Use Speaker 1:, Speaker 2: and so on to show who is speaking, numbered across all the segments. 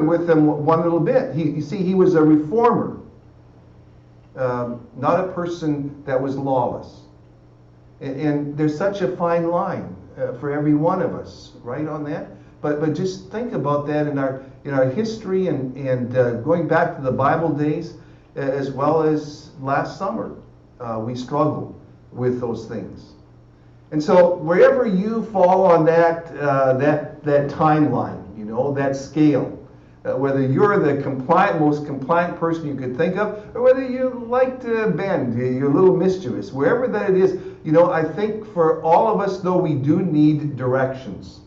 Speaker 1: even with them one little bit. You see, he was a reformer, not a person that was lawless. And there's such a fine line for every one of us, right, on that. But just think about that in our history and going back to the Bible days, as well as last summer, we struggled with those things. And so wherever you fall on that timeline, that scale, whether you're the most compliant person you could think of, or whether you like to bend, you're a little mischievous, wherever that it is, I think for all of us, though, we do need directions.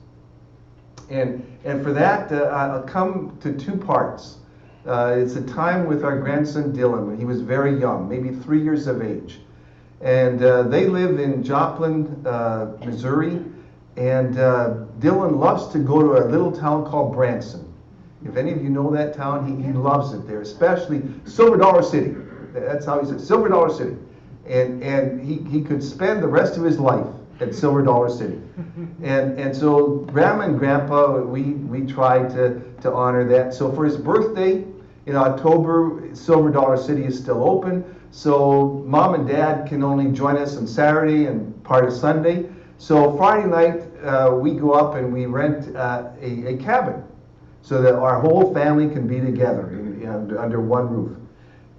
Speaker 1: And for that, I'll come to two parts. It's a time with our grandson Dylan when he was very young, maybe 3 years of age. And they live in Joplin, Missouri. And Dylan loves to go to a little town called Branson. If any of you know that town, he loves it there, especially Silver Dollar City. That's how he says, Silver Dollar City. And he could spend the rest of his life at Silver Dollar City. And so Grandma and Grandpa, we try to honor that. So for his birthday in October, Silver Dollar City is still open. So Mom and Dad can only join us on Saturday and part of Sunday. So Friday night, we go up and we rent a cabin so that our whole family can be together under one roof.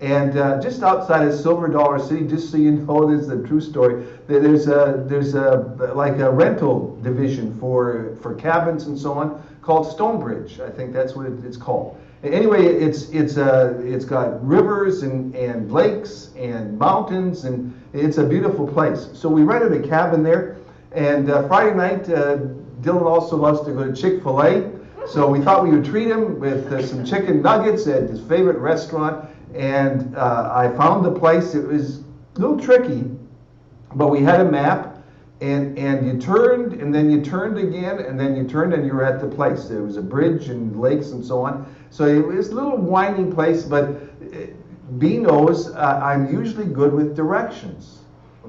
Speaker 1: And just outside of Silver Dollar City, just so you know, this is a true story, there's like a rental division for cabins and so on called Stonebridge. I think that's what it's called. Anyway, it's got rivers and lakes and mountains, and it's a beautiful place. So we rented a cabin there, and Friday night, Dylan also loves to go to Chick-fil-A, so we thought we would treat him with some chicken nuggets at his favorite restaurant, and I found the place. It was a little tricky, but we had a map, and you turned, and then you turned again, and then you turned, and you were at the place. There was a bridge and lakes and so on. So it was a little winding place, but B knows I'm usually good with directions.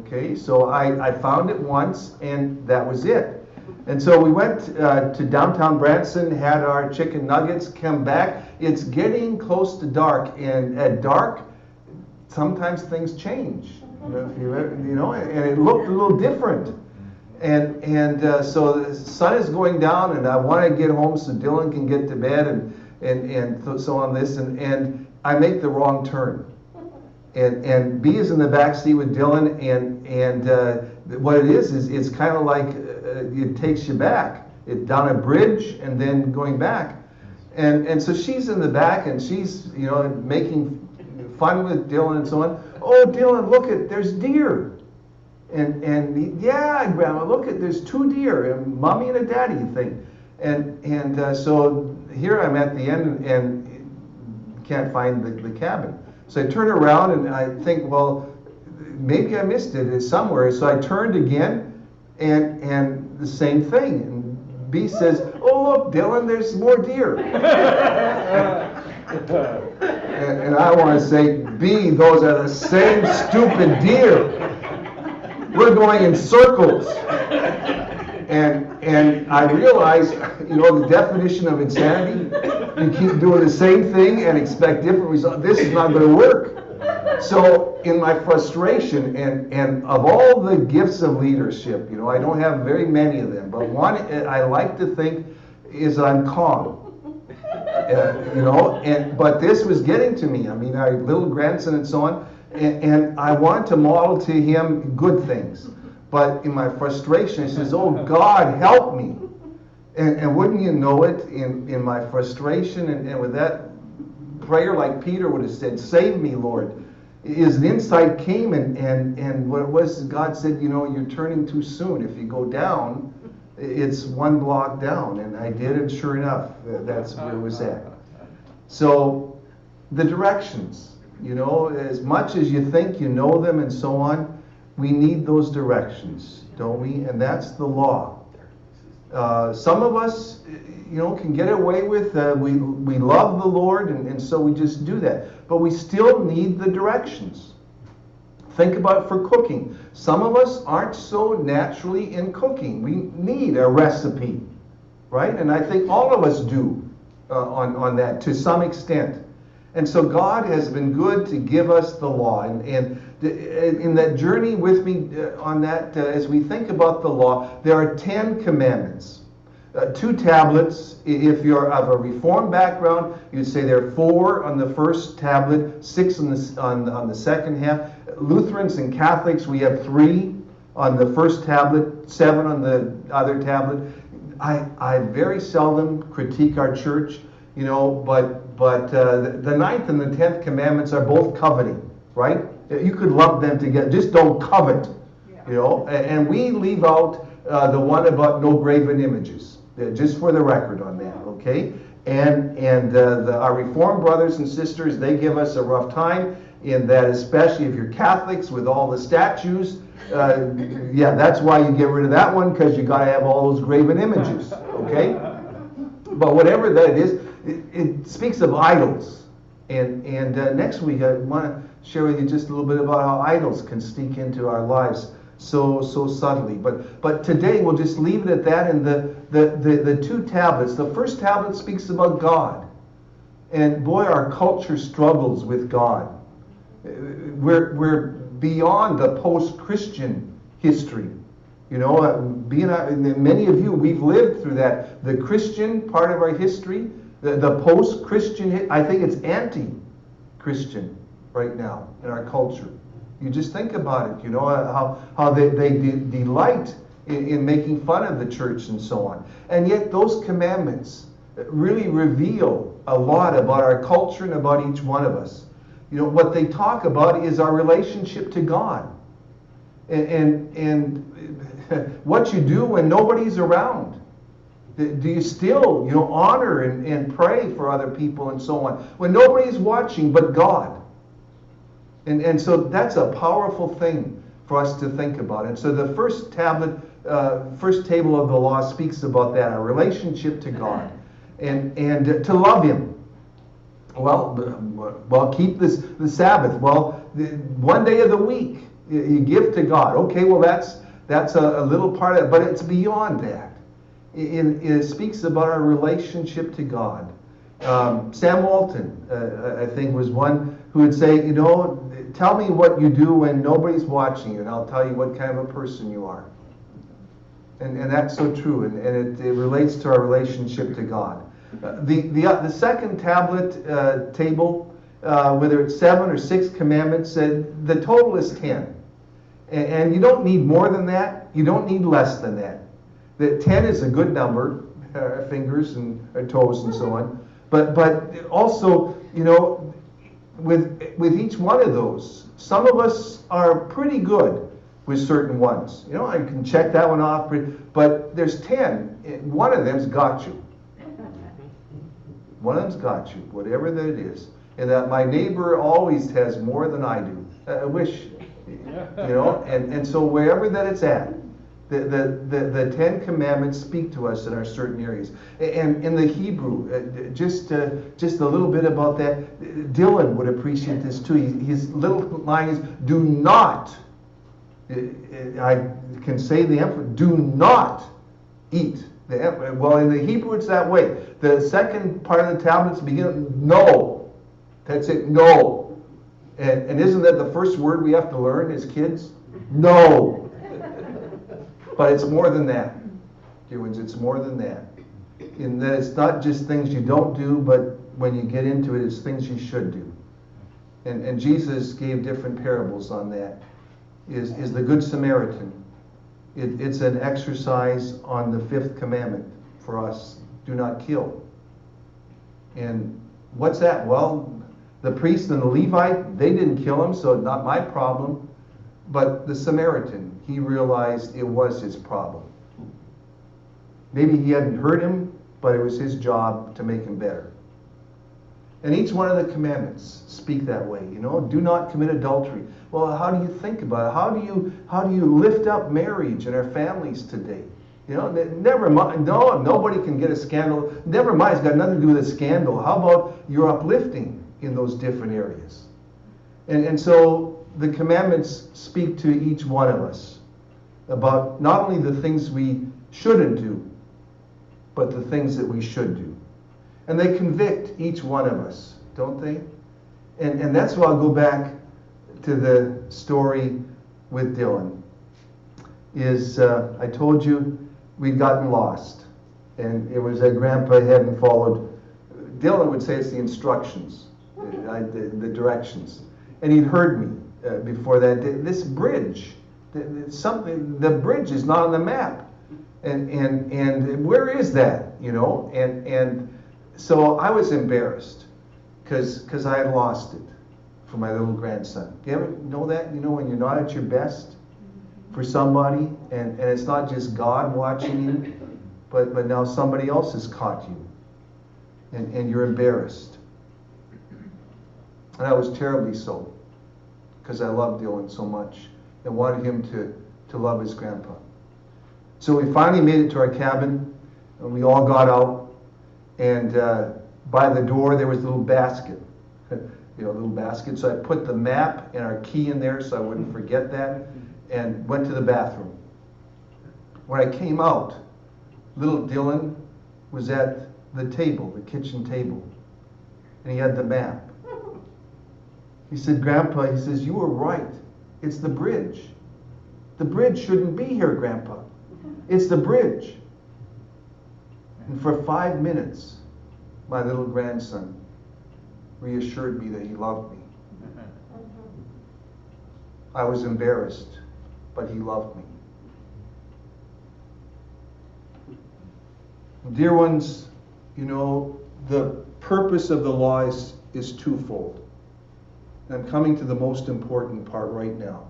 Speaker 1: Okay, so I found it once, and that was it. And so we went to downtown Branson, had our chicken nuggets, come back. It's getting close to dark, and at dark, sometimes things change. And it looked a little different. And so the sun is going down, and I want to get home so Dylan can get to bed, and so on this, and I make the wrong turn. And B is in the back seat with Dylan, and what it is it's kind of like it takes you back, down a bridge and then going back, and so she's in the back and she's making fun with Dylan and so on. Oh, Dylan, look there's deer, and yeah, Grandma, look there's 2 deer, a mommy and a daddy thing, and so here I'm at the end and can't find the cabin. So I turn around and I think, well, maybe I missed it somewhere. So I turned again, and the same thing. And B says, "Oh, look, Dylan, there's more deer." and I want to say, B, those are the same stupid deer. We're going in circles. And I realize, the definition of insanity. You keep doing the same thing and expect different results. This is not going to work. So in my frustration, and of all the gifts of leadership, I don't have very many of them, but one I like to think is I'm calm. But this was getting to me. I mean, our little grandson and so on, and I want to model to him good things. But in my frustration, he says, "Oh, God, help me." And wouldn't you know it, in my frustration and with that prayer, like Peter would have said, "Save me, Lord," is an insight came, and what it was, God said, "You're turning too soon. If you go down, it's 1 block down." And I did, and sure enough, that's where it was at. So the directions, as much as you think you know them and so on, we need those directions, don't we? And that's the law. Some of us, can get away with, we love the Lord, and so we just do that. But we still need the directions. Think about it for cooking. Some of us aren't so naturally in cooking. We need a recipe, right? And I think all of us do. on that to some extent. And so God has been good to give us the law. And in that journey with me on that, as we think about the law, there are 10 commandments. 2 tablets. If you're of a Reformed background, you'd say there are 4 on the first tablet, 6 on the second half. Lutherans and Catholics, we have 3 on the first tablet, 7 on the other tablet. I very seldom critique our church, but the 9th and the 10th commandments are both coveting, right? You could lump them together. Just don't covet, And we leave out the one about no graven images, just for the record on that, okay? And our Reformed brothers and sisters, they give us a rough time in that, especially if you're Catholics with all the statues. That's why you get rid of that one, because you got to have all those graven images, okay? But whatever that is, it speaks of idols. And next week I want to share with you just a little bit about how idols can sneak into our lives so subtly. But today we'll just leave it at that. And the 2 tablets. The first tablet speaks about God. And boy, our culture struggles with God. We're beyond the post-Christian history. Many of you, we've lived through that. The Christian part of our history, the post-Christian, I think it's anti-Christian right now in our culture. You just think about it, how they delight in making fun of the church and so on. And yet those commandments really reveal a lot about our culture and about each one of us. What they talk about is our relationship to God. And what you do when nobody's around. Do you still, honor and pray for other people and so on when nobody's watching but God? And so that's a powerful thing for us to think about. And so the first tablet, first table of the law speaks about that, our relationship to God, and to love Him. Well, keep the Sabbath. Well, one day of the week you give to God. Okay, well that's a little part of it, but it's beyond that. It speaks about our relationship to God. Sam Walton, I think, was one who would say, tell me what you do when nobody's watching you, and I'll tell you what kind of a person you are. And that's so true, and it relates to our relationship to God. The second tablet table, whether it's 7 or 6 commandments, the total is 10. And you don't need more than that. You don't need less than that. The 10 is a good number, fingers and toes and so on. But also, with each one of those, some of us are pretty good with certain ones. I can check that one off, but there's 10. One of them's got you. One of them's got you, whatever that it is. And that my neighbor always has more than I do. I wish, and so wherever that it's at, the 10 Commandments speak to us in our certain areas. And in the Hebrew, just a little bit about that. Dylan would appreciate this too. His little line is, do not, I can say the emphasis, do not eat. Well, in the Hebrew it's that way. The second part of the tablets begin, no. That's it, no. And isn't that the first word we have to learn as kids? No. But it's more than that. Dear ones, it's more than that. In that it's not just things you don't do, but when you get into it, it's things you should do. And Jesus gave different parables on that. Is the Good Samaritan. It's an exercise on the 5th commandment for us. Do not kill. And what's that? Well, the priest and the Levite, they didn't kill him, so not my problem. But the Samaritan, he realized it was his problem. Maybe he hadn't hurt him, but it was his job to make him better. And each one of the commandments speak that way. Do not commit adultery. Well, how do you think about it? How do you lift up marriage in our families today? Never mind. No, nobody can get a scandal. Never mind. It's got nothing to do with a scandal. How about your uplifting in those different areas? And so the commandments speak to each one of us about not only the things we shouldn't do, but the things that we should do. And they convict each one of us, don't they? And that's why I'll go back to the story with Dylan. I told you we'd gotten lost. And it was that Grandpa hadn't followed. Dylan would say it's the instructions, the directions. And he'd heard me before that. This bridge, the bridge is not on the map. And where is that? And so I was embarrassed because I had lost it for my little grandson. You ever know that? When you're not at your best for somebody, and it's not just God watching you, but now somebody else has caught you, and you're embarrassed. And I was terribly so, because I loved Dylan so much and wanted him to love his grandpa. So we finally made it to our cabin, and we all got out, and by the door there was a little basket. So I put the map and our key in there so I wouldn't forget that, and went to the bathroom. When I came out, little Dylan was at the table, the kitchen table, and he had the map. He said, Grandpa, he says, you were right. It's the bridge. The bridge shouldn't be here, Grandpa. It's the bridge. And for 5 minutes, my little grandson reassured me that he loved me. I was embarrassed, but he loved me. Dear ones, the purpose of the law is twofold. And I'm coming to the most important part right now.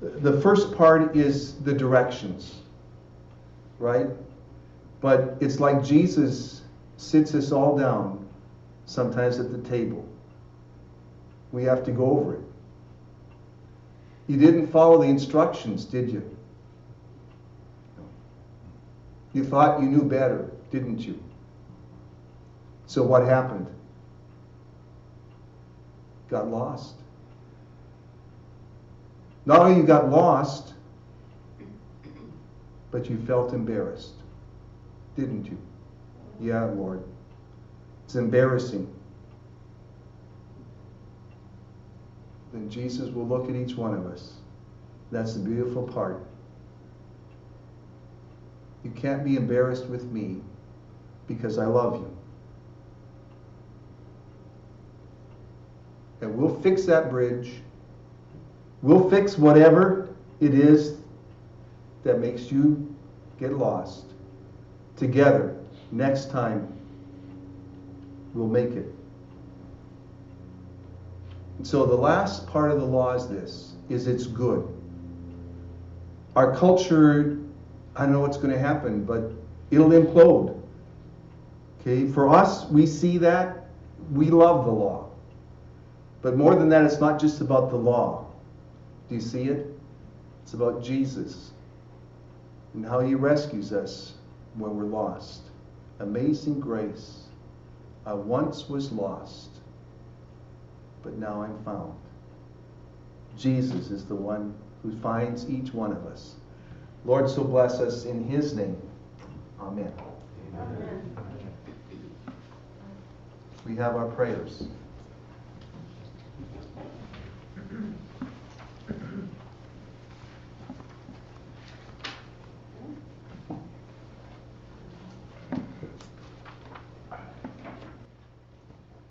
Speaker 1: The first part is the directions, right? But it's like Jesus sits us all down, sometimes at the table. We have to go over it. You didn't follow the instructions, did you? You thought you knew better, didn't you? So what happened? Got lost. Not only you got lost, but you felt embarrassed, didn't you? Yeah, Lord. It's embarrassing. Then Jesus will look at each one of us. That's the beautiful part. You can't be embarrassed with me because I love you. And we'll fix that bridge. We'll fix whatever it is that makes you get lost. Together, next time, we'll make it. And so the last part of the law is this, it's good. Our culture, I don't know what's going to happen, but it'll implode. Okay, for us, we see that. We love the law. But more than that, it's not just about the law. Do you see it? It's about Jesus and how he rescues us when we're lost. Amazing grace. I once was lost, but now I'm found. Jesus is the one who finds each one of us. Lord, so bless us in his name. Amen. Amen. We have our prayers.